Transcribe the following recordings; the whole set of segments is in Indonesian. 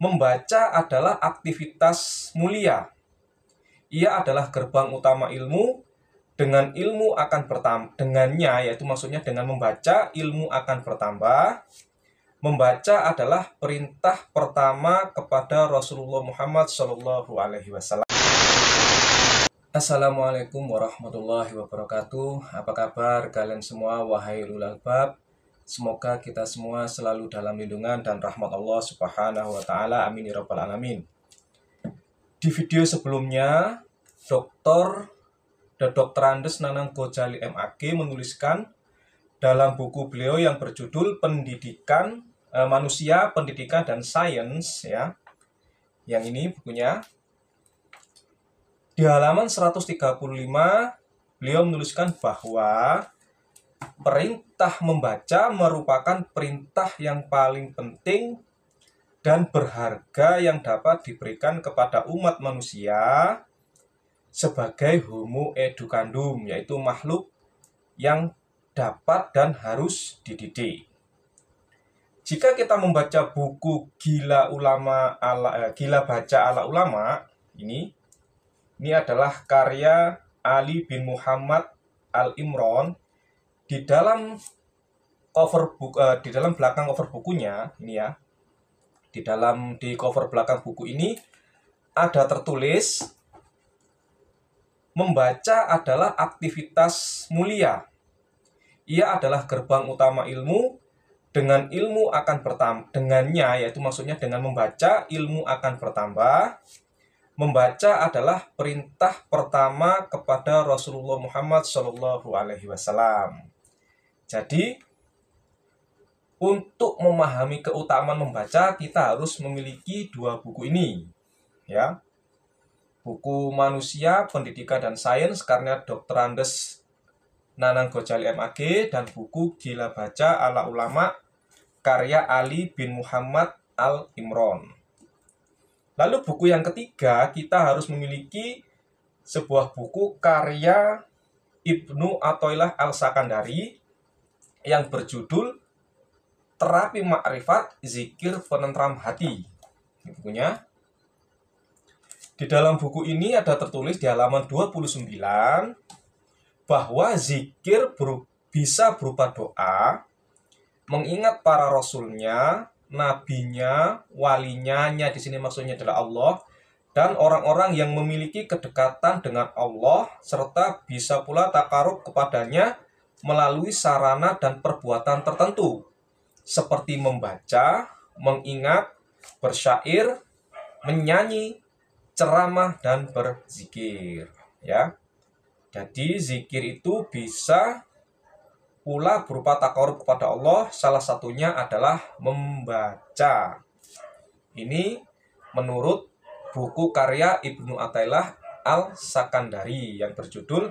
Membaca adalah aktivitas mulia. Ia adalah gerbang utama ilmu. Dengan ilmu akan bertambah, dengannya, yaitu maksudnya dengan membaca, ilmu akan bertambah. Membaca adalah perintah pertama kepada Rasulullah Muhammad SAW. Assalamualaikum warahmatullahi wabarakatuh. Apa kabar kalian semua, wahai ulul albab? Semoga kita semua selalu dalam lindungan dan rahmat Allah Subhanahu wa Ta'ala. Amin ya Rabbal Alamin. Di video sebelumnya, Dr. Andes Nanang Gojali MAG menuliskan dalam buku beliau yang berjudul Pendidikan Manusia, Pendidikan dan Sains, ya. Yang ini bukunya. Di halaman 135 beliau menuliskan bahwa perintah membaca merupakan perintah yang paling penting dan berharga yang dapat diberikan kepada umat manusia sebagai homo educandum, yaitu makhluk yang dapat dan harus dididik. Jika kita membaca buku Gila Baca Ala Ulama, ini adalah karya Ali bin Muhammad Al-Imron. Di dalam belakang cover bukunya ini ya, di cover belakang buku ini ada tertulis, membaca adalah aktivitas mulia. Ia adalah gerbang utama ilmu. Dengan ilmu akan bertambah, dengannya, yaitu maksudnya dengan membaca, ilmu akan bertambah. Membaca adalah perintah pertama kepada Rasulullah Muhammad SAW. Jadi, untuk memahami keutamaan membaca, kita harus memiliki dua buku ini, ya. Buku Manusia, Pendidikan dan Sains karya Dr. Andes Nanang Gojali MAG, dan buku Gila Baca Ala Ulama karya Ali bin Muhammad Al-Imron. Lalu buku yang ketiga, kita harus memiliki sebuah buku karya Ibnu Athaillah Al-Sakandari yang berjudul Terapi Ma'rifat, Zikir Penentram Hati. Ini bukunya. Di dalam buku ini ada tertulis di halaman 29 bahwa zikir bisa berupa doa, mengingat para rasulnya, nabinya, walinya, di sini maksudnya adalah Allah, dan orang-orang yang memiliki kedekatan dengan Allah, serta bisa pula takarub kepadanya melalui sarana dan perbuatan tertentu, seperti membaca, mengingat, bersyair, menyanyi, ceramah, dan berzikir, ya. Jadi zikir itu bisa pula berupa takarub kepada Allah, salah satunya adalah membaca. Ini menurut buku karya Ibnu Athaillah Al-Sakandari yang berjudul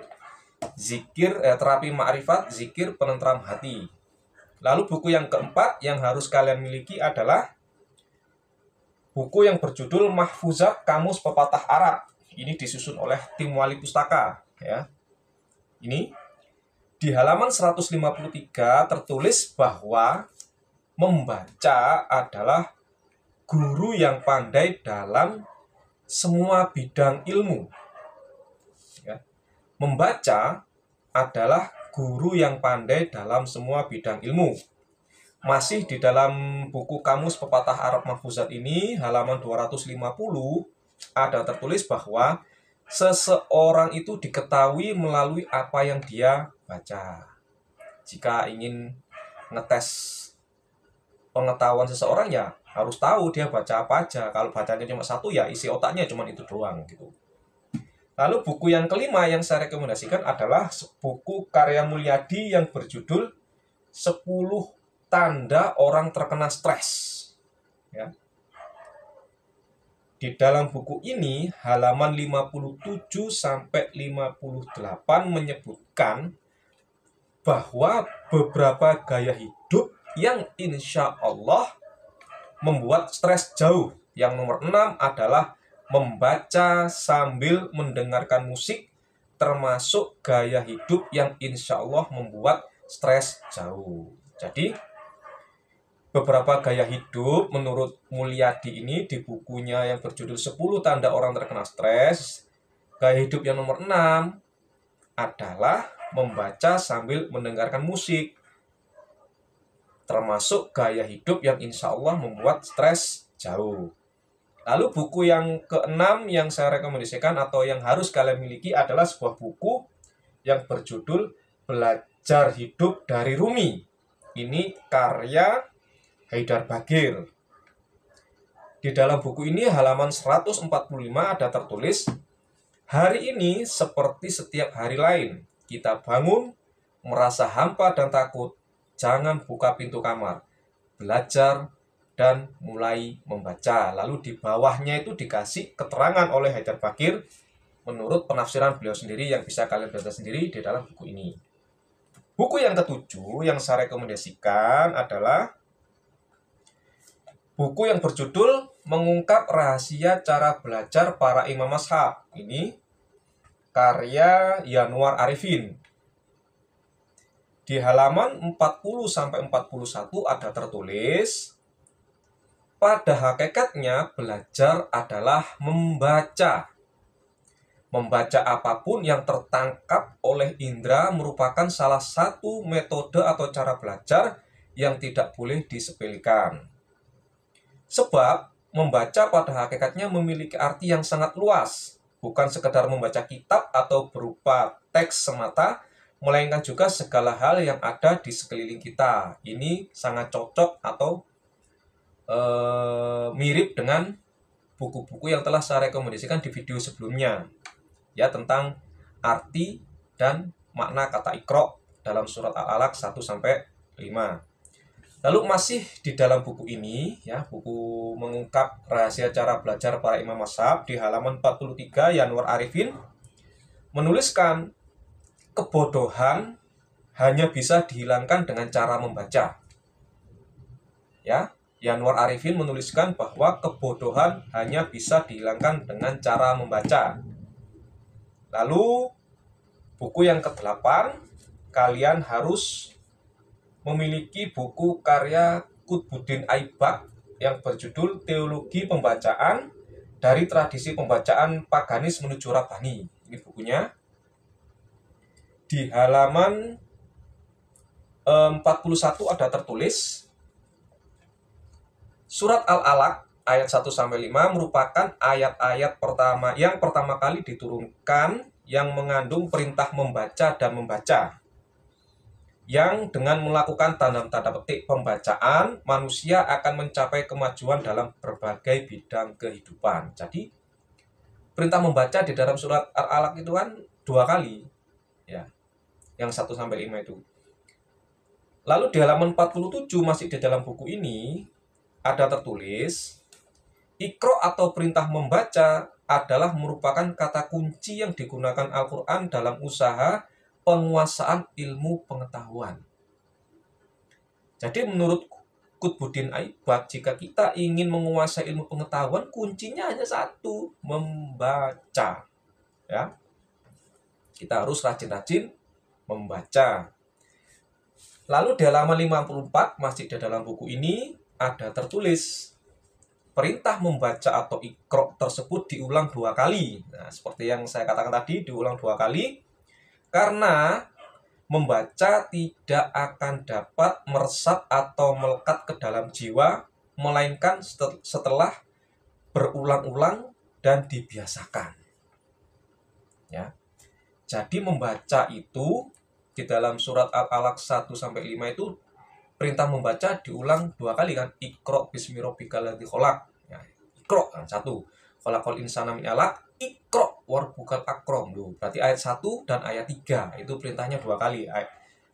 Terapi Ma'rifat, Zikir Penentram Hati. Lalu buku yang keempat yang harus kalian miliki adalah buku yang berjudul Mahfuzat Kamus Pepatah Arab. Ini disusun oleh tim wali pustaka, ya. Ini di halaman 153 tertulis bahwa membaca adalah guru yang pandai dalam semua bidang ilmu. Ya. Membaca adalah guru yang pandai dalam semua bidang ilmu. Masih di dalam buku Kamus Pepatah Arab Mahfuzat ini, halaman 250, ada tertulis bahwa seseorang itu diketahui melalui apa yang dia baca. Jika ingin ngetes pengetahuan seseorang, ya harus tahu dia baca apa aja. Kalau bacanya cuma satu, ya isi otaknya cuma itu doang gitu. Lalu buku yang kelima yang saya rekomendasikan adalah buku karya Mulyadi yang berjudul 10 Tanda Orang Terkena Stres, ya. Di dalam buku ini halaman 57 sampai 58 menyebutkan bahwa beberapa gaya hidup yang insya Allah membuat stres jauh. Yang nomor 6 adalah membaca sambil mendengarkan musik, termasuk gaya hidup yang insya Allah membuat stres jauh. Jadi beberapa gaya hidup menurut Mulyadi ini di bukunya yang berjudul 10 Tanda Orang Terkena Stres. Gaya hidup yang nomor 6 adalah membaca sambil mendengarkan musik. Termasuk gaya hidup yang insya Allah membuat stres jauh. Lalu buku yang keenam yang saya rekomendasikan atau yang harus kalian miliki adalah sebuah buku yang berjudul Belajar Hidup dari Rumi. Ini karya Haidar Bagir. Di dalam buku ini halaman 145 ada tertulis, hari ini seperti setiap hari lain. Kita bangun, merasa hampa dan takut. Jangan buka pintu kamar. Belajar dan mulai membaca. Lalu di bawahnya itu dikasih keterangan oleh Haidar Bagir menurut penafsiran beliau sendiri yang bisa kalian baca sendiri di dalam buku ini. Buku yang ketujuh yang saya rekomendasikan adalah buku yang berjudul Mengungkap Rahasia Cara Belajar Para Imam Mazhab. Ini karya Yanuar Arifin. Di halaman 40-41 ada tertulis, pada hakikatnya belajar adalah membaca. Membaca apapun yang tertangkap oleh indera merupakan salah satu metode atau cara belajar yang tidak boleh disepelekan. Sebab membaca pada hakikatnya memiliki arti yang sangat luas, bukan sekedar membaca kitab atau berupa teks semata, melainkan juga segala hal yang ada di sekeliling kita. Ini sangat cocok atau mirip dengan buku-buku yang telah saya rekomendasikan di video sebelumnya, ya, tentang arti dan makna kata Iqra dalam surat Al-Alaq 1-5. Lalu masih di dalam buku ini, ya, buku Mengungkap Rahasia Cara Belajar Para Imam Mazhab, di halaman 43 Yanuar Arifin menuliskan, kebodohan hanya bisa dihilangkan dengan cara membaca. Ya, Yanuar Arifin menuliskan bahwa kebodohan hanya bisa dihilangkan dengan cara membaca. Lalu buku yang ke-8, kalian harus memiliki buku karya Qutbuddin Aibak yang berjudul Teologi Pembacaan dari Tradisi Pembacaan Paganis Menuju Rabbani. Ini bukunya. Di halaman 41 ada tertulis, Surat Al-Alaq ayat 1-5 merupakan ayat-ayat yang pertama kali diturunkan yang mengandung perintah membaca dan membaca. Yang dengan melakukan tanda petik pembacaan, manusia akan mencapai kemajuan dalam berbagai bidang kehidupan. Jadi, perintah membaca di dalam surat Al-Alaq itu kan 2 kali. Ya, yang 1-5 itu. Lalu di halaman 47 masih di dalam buku ini, ada tertulis, Iqra atau perintah membaca adalah merupakan kata kunci yang digunakan Al-Quran dalam usaha penguasaan ilmu pengetahuan. Jadi menurut Qutbuddin Aibak, jika kita ingin menguasai ilmu pengetahuan, kuncinya hanya satu, membaca. Ya, kita harus rajin-rajin membaca. Lalu di halaman 54 masih di dalam buku ini ada tertulis, perintah membaca atau Iqra tersebut diulang 2 kali. Nah, seperti yang saya katakan tadi, diulang 2 kali karena membaca tidak akan dapat meresap atau melekat ke dalam jiwa, melainkan setelah berulang-ulang dan dibiasakan. Ya. Jadi membaca itu di dalam surat Al-Alaq 1-5 itu perintah membaca diulang 2 kali kan. Iqra bismi rabbikal ladzi khalaq. Ya, Iqra kan 1. Khalaqal insana min 'alaq. Iqra warbukal akram. Berarti ayat 1 dan ayat 3 itu perintahnya 2 kali.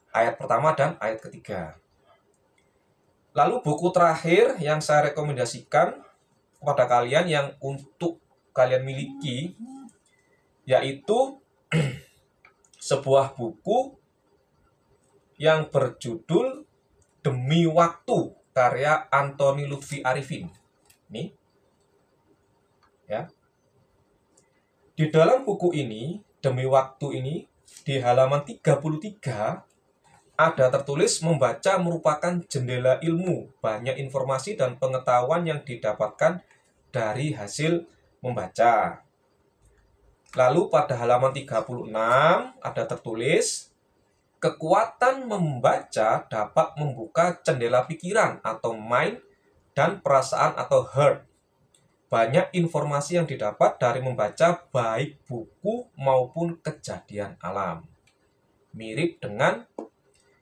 Ayat pertama dan ayat ketiga. Lalu buku terakhir yang saya rekomendasikan kepada kalian yang untuk kalian miliki yaitu sebuah buku yang berjudul Demi Waktu karya Antoni Lutfi Arifin. Ini, ya. Di dalam buku ini, Demi Waktu ini, di halaman 33 ada tertulis membaca merupakan jendela ilmu, banyak informasi dan pengetahuan yang didapatkan dari hasil membaca. Lalu pada halaman 36 ada tertulis, kekuatan membaca dapat membuka jendela pikiran atau mind dan perasaan atau heart. Banyak informasi yang didapat dari membaca baik buku maupun kejadian alam. Mirip dengan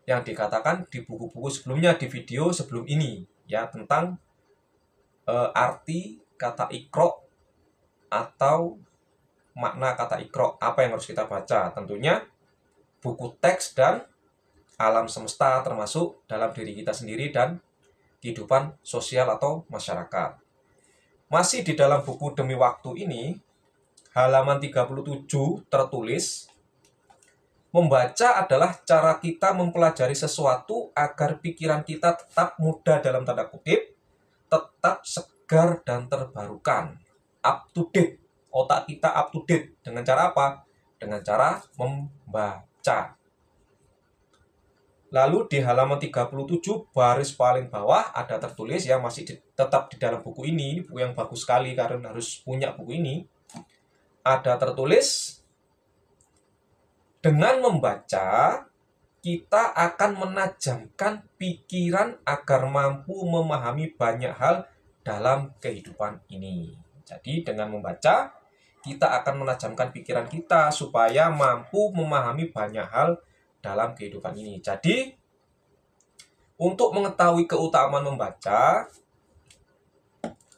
yang dikatakan di buku-buku sebelumnya, di video sebelum ini, ya, tentang arti kata ikro atau makna kata ikro, apa yang harus kita baca. Tentunya buku teks dan alam semesta, termasuk dalam diri kita sendiri dan kehidupan sosial atau masyarakat. Masih di dalam buku Demi Waktu ini, halaman 37 tertulis, membaca adalah cara kita mempelajari sesuatu agar pikiran kita tetap muda dalam tanda kutip, tetap segar dan terbarukan, up to date. Otak kita up to date. Dengan cara apa? Dengan cara membaca. Lalu di halaman 37 baris paling bawah ada tertulis, ya, masih tetap di dalam buku ini buku yang bagus sekali karena harus punya buku ini. Ada tertulis, dengan membaca kita akan menajamkan pikiran agar mampu memahami banyak hal dalam kehidupan ini. Jadi dengan membaca kita akan menajamkan pikiran kita supaya mampu memahami banyak hal dalam kehidupan ini. Jadi, untuk mengetahui keutamaan membaca,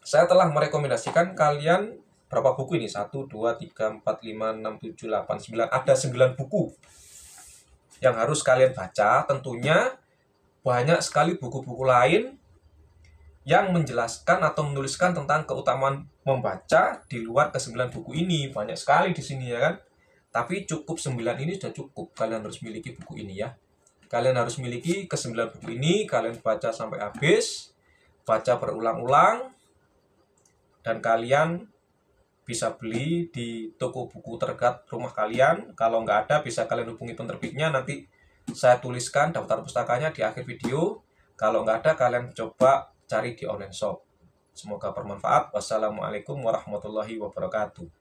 saya telah merekomendasikan kalian berapa buku ini? 1, 2, 3, 4, 5, 6, 7, 8, 9. Ada 9 buku yang harus kalian baca. Tentunya banyak sekali buku-buku lain yang menjelaskan atau menuliskan tentang keutamaan membaca di luar ke-9 buku ini. Banyak sekali di sini, ya kan? Tapi cukup 9 ini sudah cukup. Kalian harus miliki buku ini, ya. Kalian harus miliki ke-9 buku ini. Kalian baca sampai habis. Baca berulang-ulang. Dan kalian bisa beli di toko buku terdekat rumah kalian. Kalau nggak ada, bisa kalian hubungi penerbitnya. Nanti saya tuliskan daftar pustakanya di akhir video. Kalau nggak ada, kalian coba cari di online shop. Semoga bermanfaat. Wassalamualaikum warahmatullahi wabarakatuh.